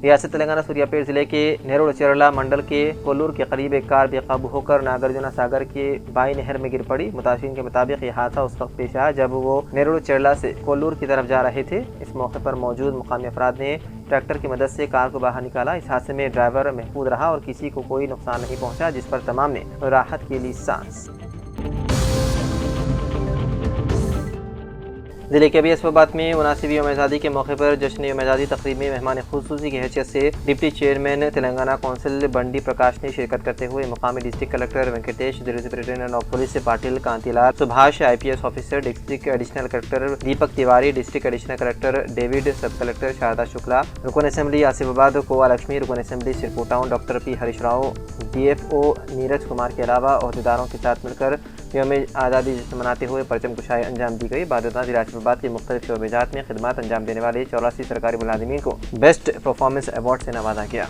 रियासत तेलंगाना सूर्यापेट जिले के नेरुलचेरला मंडल के कोल्लूर के करीब एक कार बेकाबू होकर नागार्जुना सागर के बाई नहर में गिर पड़ी। मुतासिरीन के मुताबिक यह हादसा उस वक्त पेश आया जब वो नेरुलचेरला से कोल्लूर की तरफ जा रहे थे। इस मौके पर मौजूद मुकामी अफराद ने ट्रैक्टर की मदद से कार को बाहर निकाला। इस हादसे में ड्राइवर महफूज रहा और किसी को कोई नुकसान नहीं पहुंचा, जिस पर तमाम ने राहत के लिए सांस। जिले के अभी इस्लामाबाद में 79वीं यौम आज़ादी के मौके पर जश्न यौम आज़ादी तकरीब में मेहमान खुसूसी की हैसियत से डिप्टी चेयरमैन तेलंगाना कौंसिल बंडी प्रकाश ने शिरकत करते हुए मुकामी district collector Venkatesh, deputy superintendent of police Patil Kantilal Subhash, IPS officer district additional collector Deepak Tiwari, district additional collector David, सब कलेक्टर शारदा शुक्ला, रुकन असेंबली आसिफाबाद कोवा लक्ष्मी, रुकन assembly Sirpur town doctor P Harish Rao, DFO Neeraj Kumar के अलावा अहदेदारों के साथ मिलकर यौम आज़ादी जश्न मनाते हुए परचम कुशाई अंजाम दी गई। बाद जिला आसिफाबाद के मुख्तलिफ शोबेजात में खिदमत अंजाम देने वाले 84 सरकारी मुलाजिमीन को बेस्ट परफॉर्मेंस अवार्ड से नवाजा गया।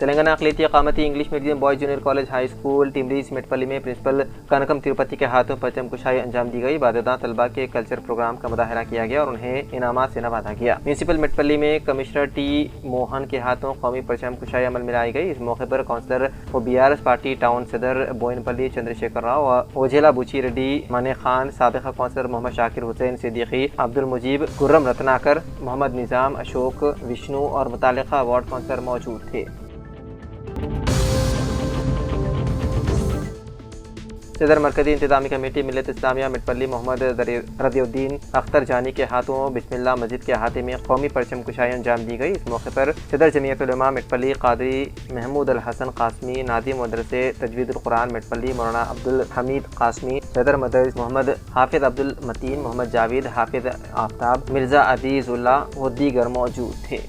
तेलंगाना अक़लियती अक़ामती English medium boys junior college high school टिमरीज मेटपल्ली में प्रिंसिपल कनकम तिरुपति के हाथों परचम कुशाई अंजाम दी गई। बाददा तलबा के कल्चर प्रोग्राम का मुजाहरा किया गया और उन्हें इनामात से नवाजा गया। म्यूनसिपल मेटपल्ली में कमिश्नर T मोहन के हाथों कौमी परचम कुशाई अमल में लाई गई। इस मौके पर काउंसलर व BRS पार्टी टाउन सदर बोइनपल्ली चंद्रशेखर राव और ओझेला बुची रेड्डी, माने खान, साबिक़ा काउंसलर मोहम्मद शाकिर हुसैन सिद्दीकी, अब्दुल मुजीब, गुर्रम रत्नाकर, मोहम्मद निज़ाम, अशोक, विष्णु और मुतालिका वार्ड काउंसलर मौजूद थे। सदर मरकजी इंतजामी कमेटी मिल्लत इस्लामिया मेटपल्ली मोहम्मद रदिउद्दीन अख्तर जानी के हाथों बिस्मिल्लाह मस्जिद के अहाते में कौमी परचम कुशाई अंजाम दी गई। इस मौके पर सदर जमीयत उलमा मेटपल्ली कादरी महमूद अल हसन कासमी, नादिम मदरसे तजवीदुल कुरान मेटपल्ली मौलाना अब्दुल हमीद कासमी, सदर मदरस मोहम्मद हाफिज अब्दुल मतीन, मोहम्मद जावेद, हाफिज आफ्ताब, मिर्जा अदीजुल्ला व दीगर मौजूद थे।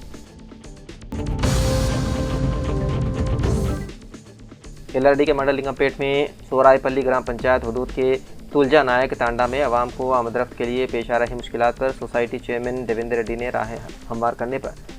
LRD के मंडल लिंगमपेट में सोरायपल्ली ग्राम पंचायत हदूद के तुलजा नायक तांडा में आवाम को आमदरफ्त के लिए पेश आ रही मुश्किलात पर सोसाइटी चेयरमैन देवेंद्र रेड्डी ने राह हमवार करने पर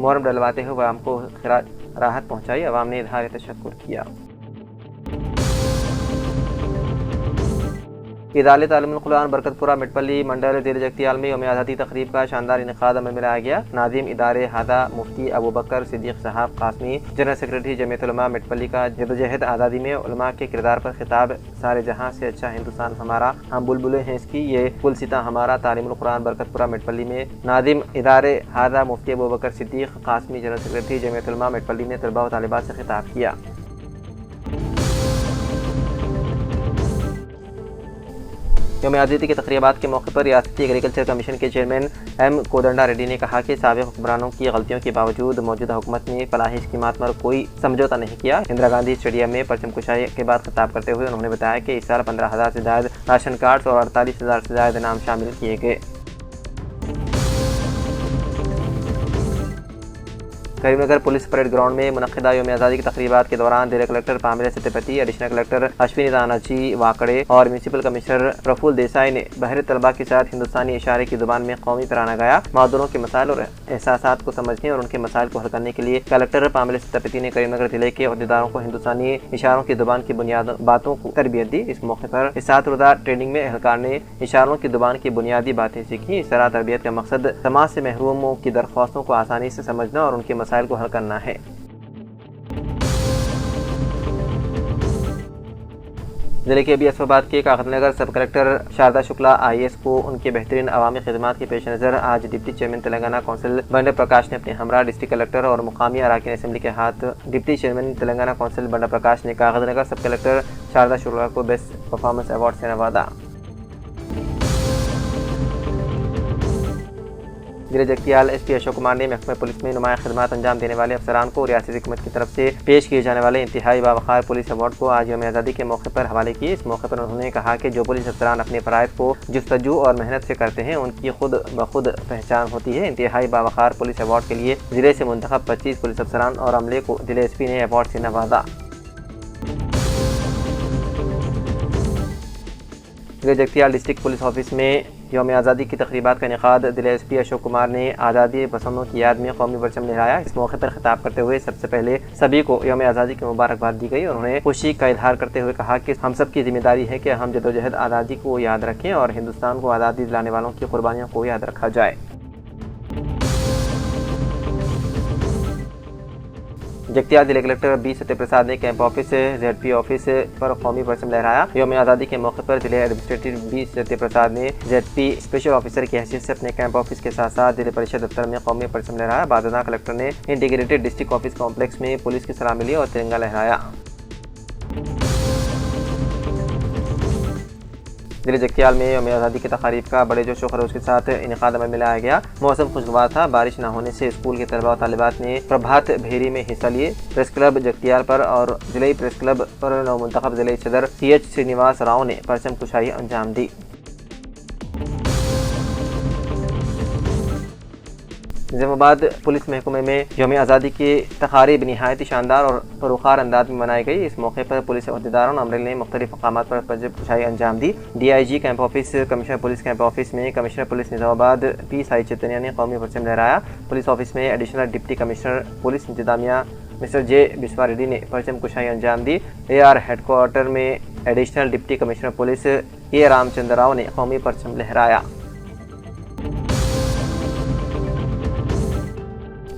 मुहर्रम डलवाते हुए आवाम को राहत पहुँचाई। आवाम ने इज़हार तशक्कुर किया। इदारे तालीमुल कुरान बरकतपुरा मेटपल्ली मंडल ज़ेर जगतियाल में यौम आज़ादी तकरीब का शानदार इनेकाद अमल में लाया गया। नाज़िम इदारे हादा मुफ्ती अबू बकर सिद्दीक साहब कासमी, जनरल सेक्रेटरी जमीयत उलमा मेटपल्ली का जदोजहद आज़ादी में उलमा के किरदार पर खिताब, सारे जहाँ से अच्छा हिंदुस्तान हमारा, हम बुलबुलें हैं इसकी, ये गुलसिता हमारा। तालीमुल कुरान बरकतपुरा मेटपल्ली में नाज़िम इदारे हादा मुफ्ती अबू बकर सिद्दीक कासमी, जनरल सेक्रेटरी जमीयत उलमा मेटपल्ली ने तलबा व तालिबात से खिताब किया। यौम आज़ादी की तक़रीबात के मौके पर रियासती एग्रीकल्चर कमीशन के चेयरमैन M कोदंडा रेड्डी ने कहा कि साबिक़ हुक्मरानों की गलतियों के बावजूद मौजूदा हुकूमत ने फलाही स्कीमात पर कोई समझौता नहीं किया। इंदिरा गांधी स्टेडियम में परचम कुशाई के बाद खिताब करते हुए उन्होंने बताया कि इस साल 15,000 से ज़्यादा राशन कार्ड और 48,000 से ज़्यादा इनाम शामिल किए गए। करीमनगर पुलिस परेड ग्राउंड में मुनक्किदा यौम आज़ादी की तक़रीबात के दौरान ज़िला collector Pamela Satpathy, additional collector Ashwini Danaji Wakade और म्यूनसिपल कमिश्नर प्रफुल देसाई ने बहरे तलबा के साथ हिंदुस्तानी इशारे की ज़ुबान में कौमी तराना गाया। मादूरों के मसाइल और एहसासात को समझने और उनके मसाइल को हल करने के लिए कलेक्टर पामिला सत्यपति ने करीमनगर जिले के अहदेदारों को हिंदुस्तानी इशारों की ज़ुबान की बुनियाद बातों को तरबियत दी। इस मौके पर इस्ताद-उर्दा ट्रेनिंग में एहलकार ने इशारों की ज़ुबान की बुनियादी बातें सीखी। इस तरह तरबियत का मकसद समाज से महरूमों की दरख्वास्तों को आसानी से समझना और उनके मसाइल को हल करना है। जिले के अभी इस्लामाबाद के कागतनगर सब कलेक्टर शारदा शुक्ला IAS को उनके बेहतरीन अवामी खिदमात के पेश नज़र आज डिप्टी चेयरमैन तेलंगाना कौंसिल बंडा प्रकाश ने अपने हमरा डिस्ट्रिक्ट कलेक्टर और मुकामी अराकीन असेंबली के हाथ डिप्टी चेयरमैन तेलंगाना कौंसिल बंडा प्रकाश ने कागतनगर सब कलेक्टर शारदा शुक्ला को बेस्ट परफॉर्मेंस अवार्ड से नवाजा। जिले जगतियाल SP अशोक कुमार ने महकमे पुलिस में नुमाया खिदमात अंजाम देने वाले अफसरान को रियासती हुकूमत की तरफ से पेश किए जाने वाले इंतहाई बावकार पुलिस अवार्ड को आज यौम आज़ादी के मौके पर हवाले किए। इस मौके पर उन्होंने कहा कि जो पुलिस अफसरान अपने फ़राइज़ को जुस्तजू और मेहनत से करते हैं उनकी खुद ब खुद पहचान होती है। इंतहाई बावकार पुलिस अवार्ड के लिए जिले से मुंतखब 25 पुलिस अफसरान और अमले को जिले SP ने अवार्ड से नवाजा। जगतियाल डिस्ट्रिक्ट पुलिस ऑफिस में यौम आज़ादी की तकरीबात का इनेकाद दिल्ली एसपी अशोक कुमार ने आज़ादी पसंदों की याद में कौमी परचम लहराया। इस मौके पर खिताब करते हुए सबसे पहले सभी को यौम आज़ादी की मुबारकबाद दी गई। उन्होंने खुशी का इजहार करते हुए कहा कि हम सब की जिम्मेदारी है कि हम जदोजहद आज़ादी को याद रखें और हिंदुस्तान को आज़ादी दिलाने वालों की कुर्बानियों को याद रखा जाए। जगतियाल जिले कलेक्टर बी सत्यप्रसाद ने कैंप ऑफिस ZP ऑफिस पर कौमी परचम लहराया। यौम आज़ादी के मौके पर जिले एडमिनिस्ट्रेटिव बी सत्यप्रसाद ने ZP स्पेशल ऑफिसर की हैसियत से अपने कैंप ऑफिस के साथ साथ जिले परिषद दफ्तर में कौमी परचम लहराया। बादना कलेक्टर ने इंटीग्रेटेड डिस्ट्रिक्ट ऑफिस कॉम्प्लेक्स में पुलिस की सलामी ली और तिरंगा लहराया। जिले जगतियाल में यौम आज़ादी की तकारीब का बड़े जोश व खरोश के साथ इनेकाद अमल में लाया गया। मौसम खुशगवार था। बारिश न होने से स्कूल के तलबा और तालिबात ने प्रभात भेरी में हिस्सा लिए। प्रेस क्लब जगतियाल पर और जिले प्रेस क्लब पर नवमुंतखब जिले सदर CH श्रीनिवास राव ने परचम कुशाई अंजाम दी। निज़ामाबाद पुलिस महकमे में यौम आज़ादी की तकारीब नहायत शानदार और पुरवकार अंदाज में मनाई गई। इस मौके पर पुलिस अहदेदारों और अमले ने मुख्तलिफ मकामात पर परचम कुशाई अंजाम दी। DIG camp office, commissioner police camp office में commissioner police Nizamabad P Sai Chaitanya ने कौमी परचम लहराया। पुलिस ऑफिस में एडिशनल डिप्टी कमिश्नर पुलिस इंतजामिया मिस्टर J बिस्वा रेड्डी ने परचम कुशाई अंजाम दी। AR हेडक्वार्टर में additional deputy commissioner police A Ramchandra Rao ने कौमी परचम लहराया।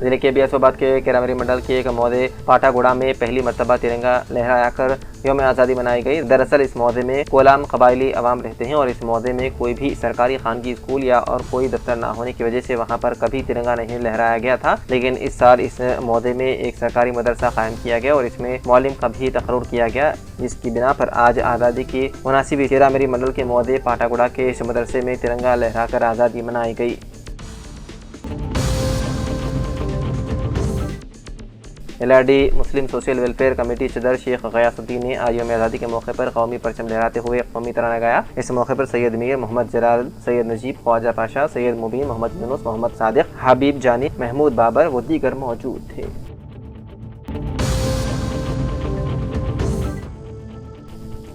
जिले के बियासोबाद के केरामरी मंडल के एक मौदे पाटागुड़ा में पहली मरतबा तिरंगा लहराया कर यौम आज़ादी मनाई गई। दरअसल इस मौदे में कोलाम कबायली अवाम रहते हैं और इस मौदे में कोई भी सरकारी खानगी स्कूल या और कोई दफ्तर ना होने की वजह से वहाँ पर कभी तिरंगा नहीं लहराया गया था। लेकिन इस साल इस मौदे में एक सरकारी मदरसा कायम किया गया और इसमें मौलिम का भी तकर्रुर किया गया, जिसकी बिना पर आज आज़ादी की मुनासिब केरामरी मंडल के मौदे पाटागुड़ा के इस मदरसे में तिरंगा लहरा कर आज़ादी मनाई गई। LRD मुस्लिम सोशल वेलफेयर कमेटी सदर शेख गयासुद्दीन ने आज यौम आज़ादी के मौके पर कौमी परचम लहराते हुए कौमी तराना गाया। इस मौके पर सैयद मीर मोहम्मद जलाल, सैयद नजीब, ख्वाजा पाशा, सैयद मुबीन, मोहम्मद यूनुस, मोहम्मद सादिक, हबीब जानी, महमूद बाबर व दीगर मौजूद थे।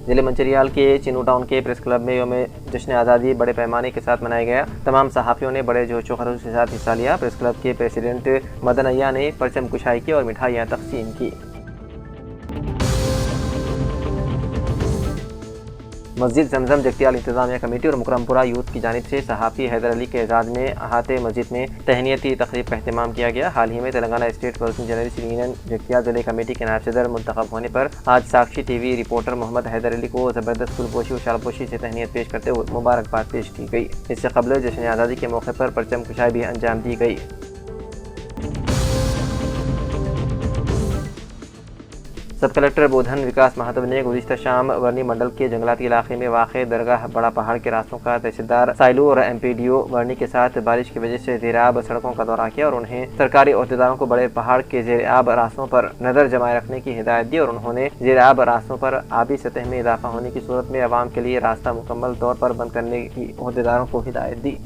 जिले मंचरियाल के चिनू टाउन के प्रेस क्लब में यौम जश्न आज़ादी बड़े पैमाने के साथ मनाया गया। तमाम सहाफ़ियों ने बड़े जोश व खरोश के साथ हिस्सा लिया। प्रेस क्लब के प्रेसिडेंट मदन अय्या ने परचम कुशाई की और मिठाइयाँ तकसीम की। मस्जिद जमजम जगतियाल इंतजामिया कमेटी और मुकरमपुरा यूथ की जानिब से सहाफ़ी हैदर अली के एजाज़ में अहाते मस्जिद में तहनीती तकरीब का अहतमाम किया गया। हाल ही में Telangana state working journalist union Jagtial जिले कमेटी के नायब सदर मुंतखब होने पर आज साक्षी TV रिपोर्टर मोहम्मद हैदर अली को ज़बरदस्त फुलपोशी और शालपोशी से तहनीत पेश करते हुए मुबारकबाद पेश की गई। इससे कबल जश्न आज़ादी के मौके पर परचम कुशाई भी अंजाम दी गई। सब कलेक्टर बोधन विकास महादेव ने गुज़िश्ता शाम वर्नी मंडल के जंगलाती इलाके में वाक़ दरगाह बड़ा पहाड़ के रास्तों का तहसीलदार साइलू और MPDO वर्नी के साथ बारिश की वजह से ज़ेर-आब सड़कों का दौरा किया और उन्हें सरकारी अहदेदारों को बड़े पहाड़ के ज़ेर-आब रास्तों पर नज़र जमाए रखने की हिदायत दी और उन्होंने ज़ेर-आब रास्तों पर आबी सतह में इजाफा होने की सूरत में अवाम के लिए रास्ता मुकम्मल तौर पर बंद करने की अहदेदारों को हिदायत दी।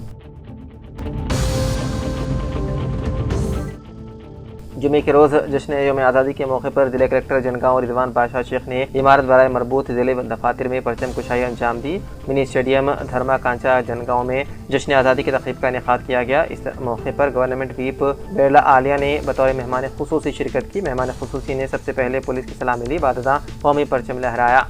जुमे के रोज़ जश्न यौम आज़ादी के मौके पर जिले कलेक्टर जनगांव रिजवान पाशा शेख ने इमारत बराए मरबूत जिले दफातर में परचम कुशाई अंजाम दी। मिनी स्टेडियम धर्मा कांचा जनगांव में जश्न आज़ादी की तक़रीब का इनेकाद किया गया। इस मौके पर गवर्नमेंट व्हीप बेला आलिया ने बतौर मेहमान खुसूसी शिरकत की। मेहमान खुसूसी ने सबसे पहले पुलिस की सलामी ली, बाद कौमी परचम लहराया।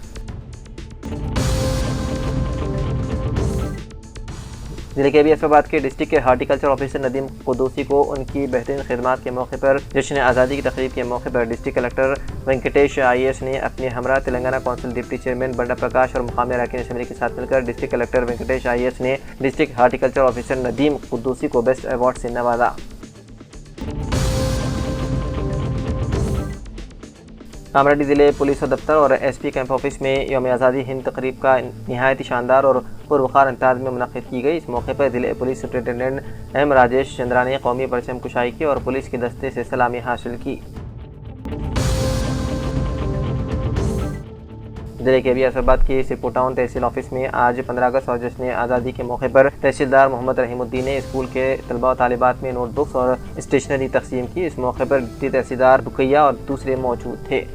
जिले के बियासोबाद के डिस्ट्रिक्ट के हार्टिकल्चर ऑफिसर नदीम कुद्दूसी को उनकी बेहतरीन खिदमात के मौके पर जश्न आज़ादी की तकरीब के मौके पर डिस्ट्रिक्ट कलेक्टर वेंकटेश IAS ने अपने हमरा तेलंगाना कौंसिल डिप्टी चेयरमैन बंडा प्रकाश और मुकामी अरकान असेंबली के साथ मिलकर डिस्ट्रिक्ट कलेक्टर वेंकटेश IAS ने district horticulture officer Nadeem Quddusi को बेस्ट अवार्ड से नवाजा। कामरेड्डी ज़िले पुलिस दफ्तर और SP कैंप ऑफिस में यौम आज़ादी हिंद तकरीब का नहायत शानदार और पुरवकार अंदाज में मुनक़िद की गई। इस मौके पर ज़िले police superintendent M Rajesh Chandra ने कौमी परचम कुशाई की और पुलिस के दस्ते से सलामी हासिल की। जिले के बियासोबाद के सिरपुर टाउन तहसील ऑफिस में आज 15 अगस्त और जश्न आज़ादी के मौके पर तहसीलदार मोहम्मद रहीमुद्दीन ने स्कूल के तलबा और तालिबात में नोटबुक्स और स्टेशनरी तकसीम की। इस मौके पर डिप्टी तहसीलदार बुकैया और दूसरे मौजूद थे।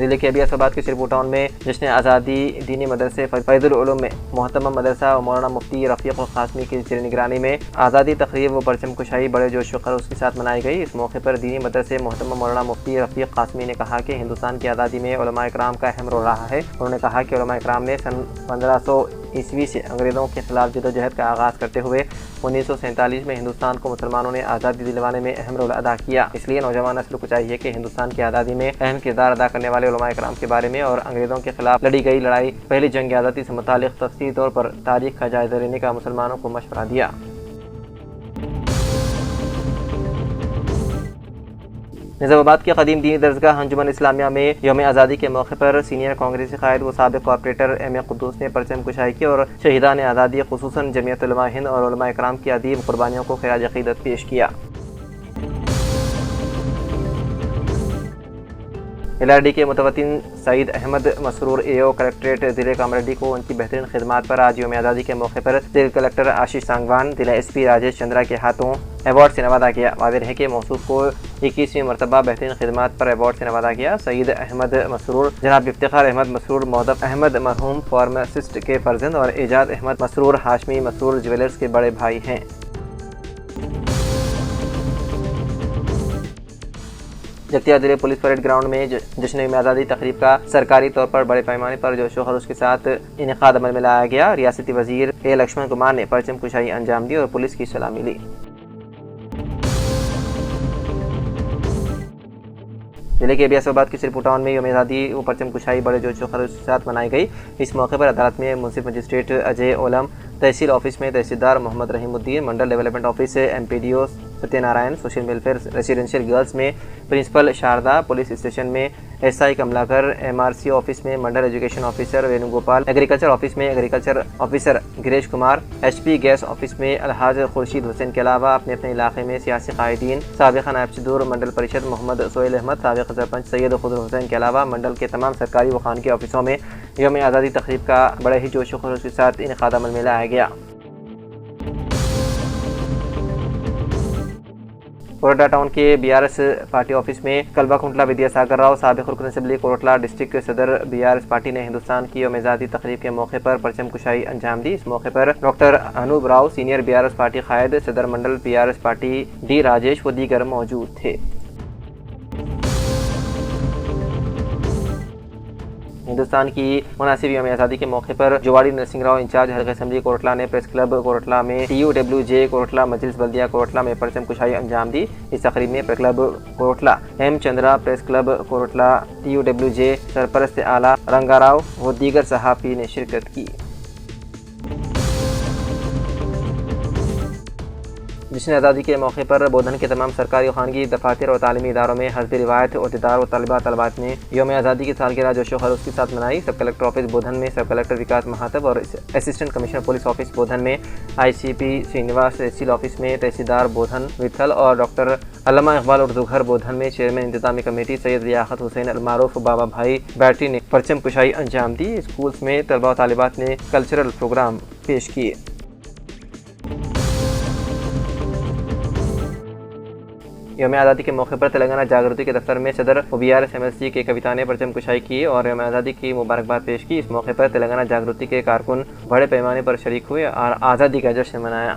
जिले के अबियासाबाद के सिरपुर टाउन में जश्न आज़ादी दीनी मदरसे फैजुल उलूम में मोहतरमा मदरसा और मौलाना मुफ्ती रफ़ीक क़ासमी की ज़ेर निगरानी में आज़ादी तक़रीब व परचम कुशाई बड़े जोश व खरोश के साथ मनाई गई। इस मौके पर दीनी मदरसे मोहतरमा मौलाना मुफ्ती रफ़ीक क़ासमी ने कहा कि हिंदुस्तान की आज़ादी में उलमा इकराम का अहम रोल रहा है। उन्होंने कहा कि उलमा इकराम ने सन 1500 ईस्वी से अंग्रेज़ों के खिलाफ जदोजहद का आगाज़ करते हुए 1947 में हिंदुस्तान को मुसलमानों ने आज़ादी दिलवाने में अहम रोल अदा किया। इसलिए नौजवान नस्ल को चाहिए कि हिंदुस्तान की आज़ादी में अहम किरदार अदा करने वाले उलमा इकराम के बारे में और अंग्रेज़ों के खिलाफ लड़ी गई लड़ाई पहली जंग आज़ादी से मुतालिक तफसीली तौर पर तारीख का जायज़ा लेने का मुसलमानों को मशवरा दिया। निज़ामाबाद के कदीम दीनी दरगाह अंजुमन इस्लामिया में यौम आज़ादी के मौके पर सीनियर कांग्रेसी कायद व साबिक़ कॉर्पोरेटर एम.ए. कुद्दूस ने परचम कुशाई की और शहीदान आज़ादी खुसूसन जमीयत उलमा हिंद और उलमा इकराम की अदीब कुर्बानियों को खिराज अक़ीदत पेश किया। LRD के मुतवत्तिन सईद अहमद मसरूर AO कलेक्ट्रेट ज़िले कामरेड्डी को उनकी बेहतरीन खिदमात पर आज यौम आज़ादी के मौके पर ज़िला कलेक्टर आशीष सांगवान, ज़िला SP राजेश चंद्रा के हाथों अवार्ड से नवाजा गया। वाज़ेह है कि मौसूफ को 21वीं मरतबा बेहतरीन खिदमात पर अवार्ड से नवाजा गया। सईद अहमद मसरूर जनाब इफ्तिखार अहमद मसरूर मौदब अहमद मरहूम फार्मासिस्ट के फर्जंद और एजाज अहमद मसरूर हाशमी मसरूर ज्वेलर्स के बड़े भाई हैं। जतिया जिले पुलिस परेड ग्राउंड में जश्न आज़ादी तकरीब का सरकारी तौर पर बड़े पैमाने पर जोश व खरोश के साथ इनेकाद अमल में लाया गया। रियासती वजीर A. लक्ष्मण कुमार ने परचम कुशाई अंजाम दी और पुलिस की सलामी ली। जिले के अबियासाबाद के सिरपुर टाउन में यौम आज़ादी व परचम कुशाई बड़े जोश व खरोश के साथ मनाई गई। इस मौके पर अदालत में मुंसिफ मजिस्ट्रेट अजय ओलम, तहसील ऑफिस में तहसीलदार मोहम्मद रहीमुद्दीन, मंडल डेवलपमेंट ऑफिस से MPDO Satyanarayana, social welfare residential girls में प्रिंसिपल शारदा, पुलिस स्टेशन में SI कमलाकर, MRC ऑफिस में mandal education officer Venugopal, agriculture office में agriculture officer Girish Kumar, HP gas office में अलहाज खुर्शीद हुसैन के अलावा अपने अपने इलाके में सियासी कायदीन, साबिक़ नायब सदूर मंडल परिषद मोहम्मद सोहेल अहमद, साबिक़ सरपंच सैयद खुदर हुसैन के अलावा मंडल के तमाम सरकारी व खानगी ऑफिसों में यौम आज़ादी तकरीब का बड़े ही जोश व खरोश के साथ इनेकाद अमल में लाया गया। कोरटला टाउन के BRS पार्टी ऑफिस में कलवा कुंटला विद्यासागर राव, साबिक़ रुकन असेंबली कोरटला डिस्ट्रिक्ट सदर BRS पार्टी ने हिंदुस्तान की यौम आज़ादी तकरीब के मौके पर परचम कुशाई अंजाम दी। इस मौके पर doctor Anoop Rao, senior BRS party कायद, सदर मंडल BRS पार्टी D. राजेश व दीगर मौजूद थे। हिंदुस्तान की 79वीं यौम आज़ादी के मौके पर जोवाड़ी नरसिंह राव इंचार्ज हल्का असेंबली कोरटला ने प्रेस क्लब कोरटला में TUWJ कोरटला मजलिस बल्दिया कोरटला में परचम कुशाई अंजाम दी। इस तकरीब में press club Koratla M. Chandra, press club Koratla TUWJ सरपरस्त आला रंगाराव व दीगर सहाफ़ी ने शिरकत की। जश्न आज़ादी के मौके पर बोधन के तमाम सरकारी और खानगी दफातर और तालीमी इदारों में हस्ब रिवायत अहदेदार और तलबात ने यौम आज़ादी की सालगिरह जोश व खरोश के साथ मनाई। सब कलेक्टर ऑफिस बोधन में सब कलेक्टर विकास महातब और असिस्टेंट कमिश्नर पुलिस ऑफिस बोधन में ICP श्रीनिवास, तहसील ऑफिस में तहसीलदार बोधन विठल और डॉक्टर अल्लामा इकबाल उर्दू घर बोधन में चेयरमैन इंतजामी कमेटी सैयद लियाकत हुसैन अलमारूफ बाबा भाई बैटरी ने परचम कुशाई अंजाम दी। स्कूल्स में तलबा और तालिबात ने कल्चरल प्रोग्राम पेश किए। यौम आज़ादी के मौके पर तेलंगाना जागृति के दफ्तर में सदर BRS MLC के कविता ने परचम कुशाई की और यौम आज़ादी की मुबारकबाद पेश की। इस मौके पर तेलंगाना जागृति के कारकुन बड़े पैमाने पर शरीक हुए और आज़ादी का जश्न मनाया।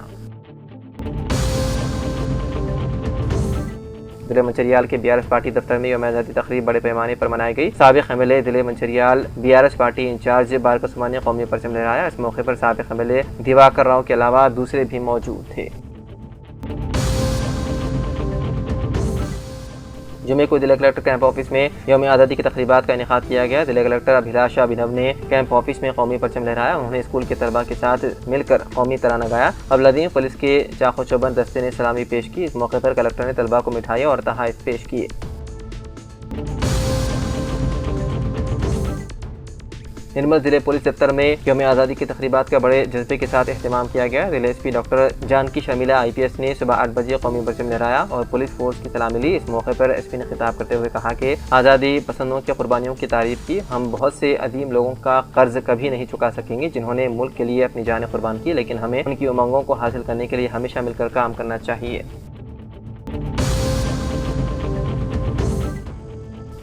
जिले मंचरियाल के BRS पार्टी दफ्तर में यौम आज़ादी तकरीब बड़े पैमाने पर मनाई गई। साबिक़ MLA जिले मंचरियाल BRS पार्टी इंचार्ज बारक उस्मानी कौमी परचम लहराया। इस मौके पर साबिक़ MLA दिवाकर राव के अलावा दूसरे भी मौजूद थे। जुमे को जिला कलेक्टर कैंप ऑफिस में यौम आज़ादी की तकरीबात का इनेकाद किया गया। जिला कलेक्टर अभिलाषा अभिनव ने कैंप ऑफिस में कौमी परचम लहराया। उन्होंने स्कूल के तलबा के साथ मिलकर कौमी तराना गाया। अबलदीन पुलिस के चाको चौबंद दस्ते ने सलामी पेश की। इस मौके पर कलेक्टर ने तलबा को मिठाई और तोहफे पेश किए। निर्मल जिले पुलिस दफ्तर में यौम आज़ादी की तकरीबात का बड़े जज्बे के साथ अहतमाम किया गया। जिले SP doctor Janaki Shamila IPS ने सुबह 8 बजे कौमी परचम लहराया और पुलिस फोर्स की सलामी ली। इस मौके पर SP ने खिताब करते हुए कहा कि आज़ादी पसंदों की कुर्बानियों की तारीफ की। हम बहुत से अदीम लोगों का कर्ज कभी नहीं चुका सकेंगे जिन्होंने मुल्क के लिए अपनी जानें कुर्बान की, लेकिन हमें उनकी उमंगों को हासिल करने के लिए हमेशा मिलकर काम करना चाहिए।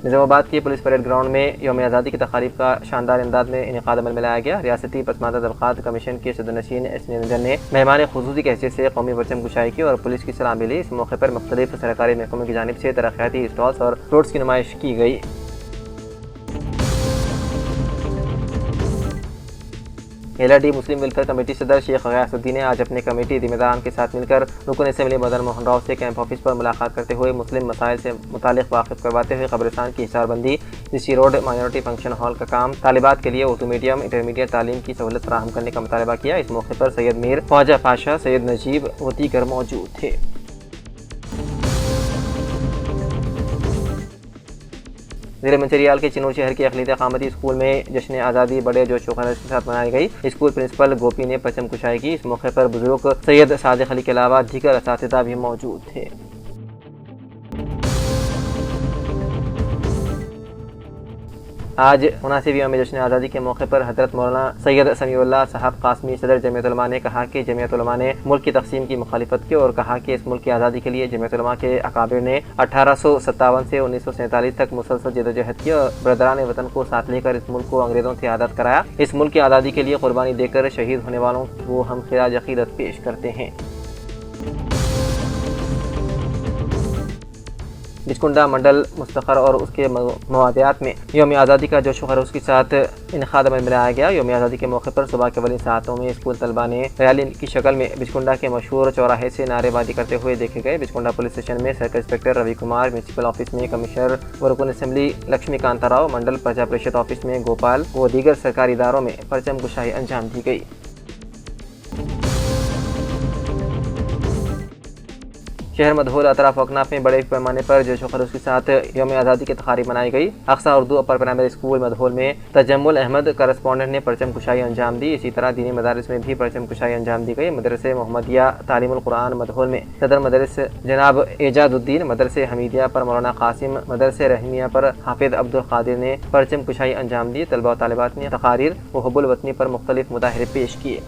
निजामाबाद के पुलिस परेड ग्राउंड में यौम आज़ादी की तक़रीब का शानदार अंदाज में इनेकाद अमल में लाया गया। रियासती पसमानदा तबक़ात कमीशन के सदरनशीन एस निरंजन ने मेहमान खुसूसी की हैसियत से कौमी परचम कुशाई की और पुलिस की सलाह मिली। इस मौके पर मुख्तलिफ सरकारी महकमों की जानिब से तरक्याती स्टॉल्स और फ्रूट्स की नुमाइश की गई। LRD मुस्लिम वेलफेयर कमेटी सदर शेख गयासुद्दीन ने आज अपने कमेटी जिम्मेदारान के साथ मिलकर रुकन असेंबली मदन मोहन राव से कैंप ऑफिस पर मुलाकात करते हुए मुस्लिम मसाइल से मुतालिक वाकिफ करवाते हुए कब्रिस्तान की हिसारबंदी, ऋषि रोड माइनॉरिटी फंक्शन हॉल का काम, तालिबात के लिए उर्दू मीडियम इंटरमीडिएट तालीम की सहूलत फराहम करने का मुतालबा किया। इस मौके पर सैयद मीर ख्वाजा पाशा, सैयद नजीब व दीगर मौजूद थे। ज़िले मंचरियाल के चिनूर शहर के अक़लीती क़ामती स्कूल में जश्न आज़ादी बड़े जोश व खरोश के साथ मनाई गई। स्कूल प्रिंसिपल गोपी ने परचम कुशाई की। इस मौके पर बुजुर्ग सैयद सादिक अली के अलावा दीगर असातिज़ा भी मौजूद थे। आज मुनासिब यौम जश्न आज़ादी के मौके पर हज़रत मौलाना सैयद समीउल्लाह साहब कासमी सदर जमीयत उलमा ने कहा कि जमीयत उलमा ने मुल्क की तकसीम की मुखालिफत की और कहा कि इस मुल्क की आज़ादी के लिए जमीयत उलमा के अकाबिर ने 1857 से 1947 तक मुसलसल जदोजहद की और बरदरान वतन को साथ लेकर इस मुल्क को अंग्रेज़ों से आज़ाद कराया। इस मुल्क की आज़ादी के लिए कुर्बानी देकर शहीद होने वालों को हम खिराज अक़ीदत पेश करते हैं। बिचकुंडा मंडल मुस्तखर और उसके मवादियात में यौम आज़ादी का जोश व खरोश के साथ इनेकाद अमल में लाया गया। यौम आज़ादी के मौके पर सुबह के अवलिन सातों में स्कूल तलबा ने रैली की शक्ल में बिचकुंडा के मशहूर चौराहे से नारेबाजी करते हुए देखे गए। बिचकुंडा पुलिस स्टेशन में circle inspector Ravi Kumar, municipal office में कमिश्नर व रुकन असेंबली लक्ष्मी कांताराव, मंडल प्रजा परिषद ऑफिस में गोपाल व दीगर सरकारी इदारों में परचम कुशाई अंजाम दी गई। शहर मधोल अतराफ अकनाफ में बड़े पैमाने पर जोश व खरोश के साथ यौम आज़ादी की तक़रीब मनाई गई। Aqsa Urdu upper primary school Mudhol में तजम्मुल अहमद करस्पॉन्डेंट ने परचम कुशाई अंजाम दी। इसी तरह दीनी मदारिस में भी परचम कुशाई अंजाम दी गई। मदरसे मोहम्मदिया तालीमुल कुरान मधोल में सदर मदरस जनाब एजाजुद्दीन, मदरसे हमीदिया पर मौलाना कासिम, मदरसे रहमिया पर हाफिज अब्दुल कादिर ने परचम कुशाई अंजाम दी। तलबा व तालिबात ने तकारीर व हुब्बुल वतनी पर मुख्तलिफ मुजाहिरे पेश किए।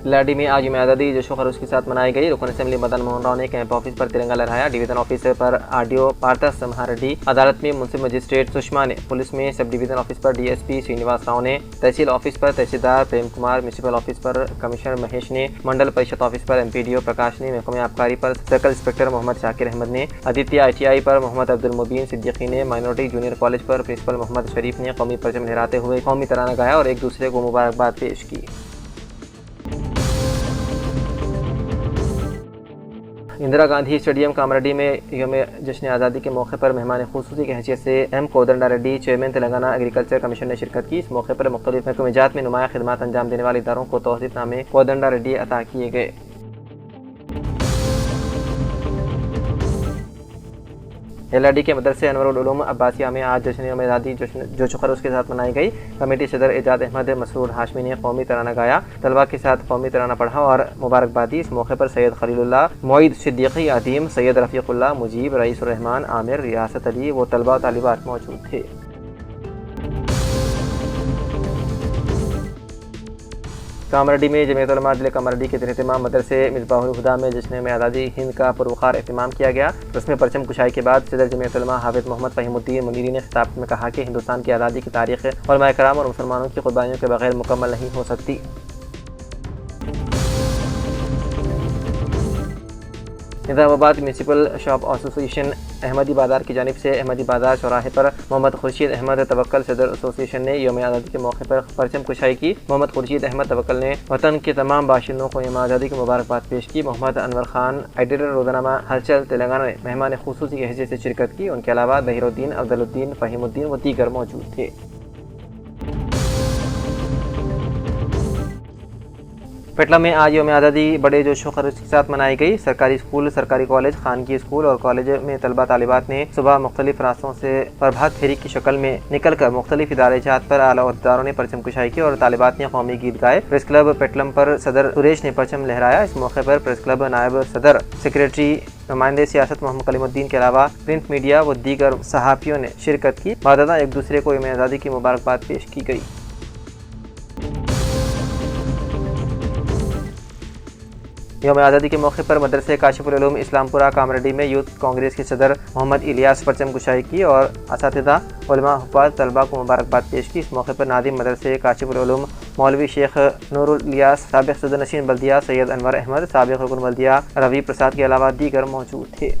लाडी में आज यौम आज़ादी जोश व खरोश के साथ मनाई गई। रुकन असेंबली मदन मोहन राव ने कैंप ऑफिस पर तिरंगा लहराया। डिवीजन ऑफिस पर आरडीओ पार्थस महारेड्डी, अदालत में मुंसिफ मजिस्ट्रेट सुषमा ने, पुलिस में सब डिवीजन ऑफिस पर डीएसपी श्रीनिवास राव ने, तहसील ऑफिस पर तहसीलदार प्रेम कुमार, म्यूनसिपल ऑफिस पर कमिश्नर महेश ने, मंडल परिषद ऑफिस पर MPDO प्रकाश ने, महकमे आबकारी पर सर्कल इंस्पेक्टर मोहम्मद शाकिर अहमद ने, आदित्य ITI पर मोहम्मद अब्दुल मुबीन सिद्दीकी ने, माइनॉरिटी जूनियर कॉलेज पर प्रिंसिपल मोहम्मद शरीफ ने कौमी परचम लहराते हुए कौमी तराना गाया और एक दूसरे को मुबारकबाद पेश की। इंदिरा गांधी स्टेडियम कामरेड्डी में यौम जश्न आज़ादी के मौके पर मेहमान खुसूसी की हैसियत से M Kodanda Reddy, chairman Telangana agriculture commission ने शिरकत की। इस मौके पर मुख्तलिफ महकमेजात में नुमाया खिदमात अंजाम देने वाले इदारों को तौसीफ़नामे कोदंडा रेड्डी अता किए गए। LRD के मदरसे अनवरुल उलूम अब्बासिया में आज जश्न यौम आज़ादी जोश व खरोश के साथ मनाई गई। कमेटी सदर एजाज अहमद मसरूर हाशमी ने कौमी तराना गाया, तलबा के साथ कौमी तराना पढ़ा और मुबारकबाद दी। इस मौके पर सैयद खलीलुल्लाह, मोईद सिद्दीकी, अदीम, सैयद रफ़ीकुल्लाह, मुजीब, रईसुर रहमान, आमिर, रियासत अली व तलबा व तालिबात मौजूद थे। कामरेड्डी में जमीयत उलमा जिले कामरेड्डी के एहतमाम मदरसे मिसबाहुल हुदा में जश्न में आज़ादी हिंद का पुरवकार एहतमाम किया गया। उसमें परचम कुशाई के बाद सदर जमीयत उलमा हाफिज मोहम्मद फ़हीमुद्दीन मुनीरी ने खिताब में कहा कि हिंदुस्तान की आज़ादी की तारीख़ उलमा कराम और मुसलमानों की कुर्बानियों के बगैर मुकम्मल नहीं हो सकती। Nizamabad municipal shop association Ahmadi बाज़ार की जानिब से अहमदी बाज़ार चौराहे पर मोहम्मद खुर्शीद अहमद तवक्कल सदर एसोसिएशन ने यौम आज़ादी के मौके पर परचम कुशाई की। मोहम्मद खुर्शीद अहमद तवक्कल ने वतन के तमाम बाशिंदों को यौम आज़ादी की मुबारकबाद पेश की। मोहम्मद अनवर खान, एडिटर रोज़नामा हलचल तेलंगाना ने मेहमान खुसूसी की हैसियत से शिरकत की। उनके अलावा ज़हीरुद्दीन, अफजलुद्दीन, फ़हीमुद्दीन व दीगर मौजूद थे। पेटला में आज यौम आज़ादी बड़े जोश व खरोश के साथ मनाई गई। सरकारी स्कूल, सरकारी कॉलेज, खानगी स्कूल और कॉलेज में तलबा तालिबात ने सुबह मुख्तलिफ रास्तों से प्रभात फेरी की शक्ल में निकल कर मुख्तलिफ इदारे जात पर आला अहदेदारों ने परचम कुशाई की और तालिबात ने कौमी गीत गाए। प्रेस क्लब पेटलम पर सदर सुरेश ने परचम लहराया। इस मौके पर प्रेस क्लब नायब सदर, सेक्रेटरी, नुमाइंदे सियासत मोहम्मद कलीमुद्दीन के अलावा प्रिंट मीडिया व दीगर सहाफ़ियों ने शिरकत की। बाददा एक दूसरे को यौम आज़ादी की मुबारकबाद पेश की गई। यौम आज़ादी के मौके पर मदरसे काशिफुल उलूम इस्लामपुरा कामरेड्डी में यूथ कांग्रेस के सदर मोहम्मद इलियास परचम कुशाई की और असातिज़ा उलमा हुफ़ाज़ तलबा को मुबारकबाद पेश की। इस मौके पर नादिम मदरसे काशिफुल उलूम मौलवी शेख नूरुल इलियास, साबिक़ सदर नशीन बल्दिया सैयद अनवर अहमद, साबिक़ रुकन बल्दिया रवि प्रसाद के अलावा दीगर मौजूद थे।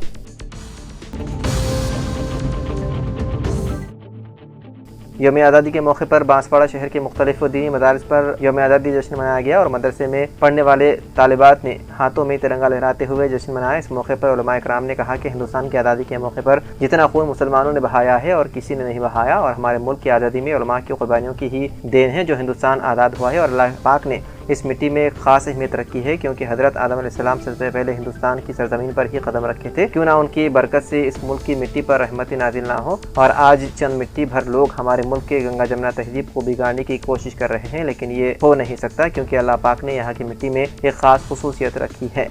यौम आज़ादी के मौके पर बांसवाड़ा शहर के मुख्तलिफ दीनी मदारिस पर यौम आज़ादी जश्न मनाया गया और मदरसे में पढ़ने वाले तालिबात ने हाथों में तिरंगा लहराते हुए जश्न मनाया। इस मौके पर उलमा इकराम ने कहा कि हिंदुस्तान की आज़ादी के मौके पर जितना खून मुसलमानों ने बहाया है और किसी ने नहीं बहाया, और हमारे मुल्क की आज़ादी में उलमा की कुर्बानियों की ही देन है जो हिंदुस्तान आज़ाद हुआ है। और अल्लाह पाक ने इस मिट्टी में खास अहमियत रखी है क्योंकि हज़रत आदम अलैहिस्सलाम सबसे पहले हिंदुस्तान की सरजमीन पर ही कदम रखे थे। क्यों ना उनकी बरकत से इस मुल्क की मिट्टी पर रहमत नाजिल ना हो। और आज चंद मिट्टी भर लोग हमारे मुल्क के गंगा जमुना तहजीब को बिगाड़ने की कोशिश कर रहे हैं, लेकिन ये हो नहीं सकता क्योंकि अल्लाह पाक ने यहाँ की मिट्टी में एक ख़ास खुसूसियत रखी है।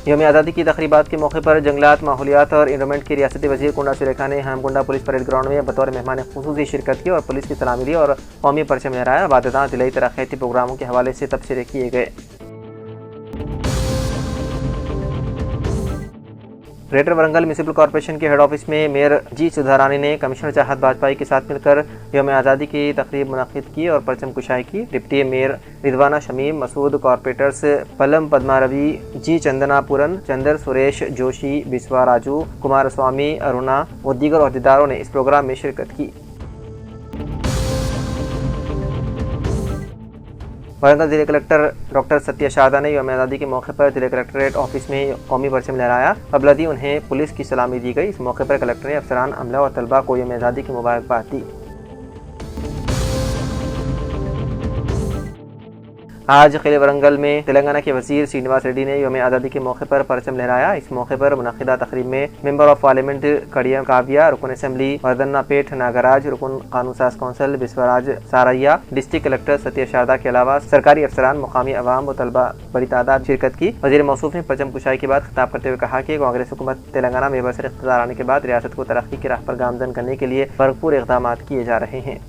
यौम आज़ादी की तक़रीबात के मौके पर जंगलात, माहौलियात और इन्वायरमेंट की रियासती वज़ीर कुंडा सुलेखा ने हेमकुंडा पुलिस परेड ग्राउंड में बतौर मेहमान ख़ुसूसी शिरकत की और पुलिस की सलामी ली और कौमी परचम लहराया। वाददान ज़िले तरक्याती प्रोग्रामों के हवाले से तबसरे किए गए। ग्रेटर वरंगल म्यूनिसिपल कॉर्पोरेशन के हेड ऑफिस में मेयर जी सुधारानी ने कमिश्नर चाहत बाजपाई के साथ मिलकर यौम आज़ादी की तकरीब मुनक़िद की और परचम कुशाई की। Deputy mayor Rizwana Shamim, Masood corporators Palam Padma Ravi, जी चंदनापुरन, चंदर सुरेश जोशी, बिस्वा राजू, कुमार स्वामी, अरुणा व दीगर अहदेदारों ने इस प्रोग्राम में शिरकत की। वरंगल जिले कलेक्टर डॉक्टर सत्य शारदा ने यौम आज़ादी के मौके पर जिले कलेक्ट्रेट ऑफिस में कौमी परचम लहराया। अबलदी उन्हें पुलिस की सलामी दी गई। इस मौके पर कलेक्टर ने अफसरान, अमला और तलबा को यौम आज़ादी की मुबारकबाद दी। आज खिले वरंगल में तेलंगाना के वज़ीर श्रीनिवास रेड्डी ने यौम आज़ादी के मौके पर परचम लहराया। इस मौके पर मुनक़िदा तक़रीब में member of parliament Kadiyam Kavya, रुकन असम्बली वर्धन्नापेट नागराज, रुकन कानून साज कौंसल बिस्वराज सारैया, डिस्ट्रिक्ट कलेक्टर सत्य शारदा के अलावा सरकारी अफसरान, मुकामी अवाम व तलबा बड़ी तादाद शिरकत की। वज़ीर मौसूफ ने परचम कुशाई के बाद खिताब करते हुए कहा कि कांग्रेस हुकूमत तेलंगाना में बरसर इक़्तिदार आने के बाद रियासत को तरक्की की राह पर गामज़न करने के लिए भरपूर इक़दाम किए जा रहे हैं।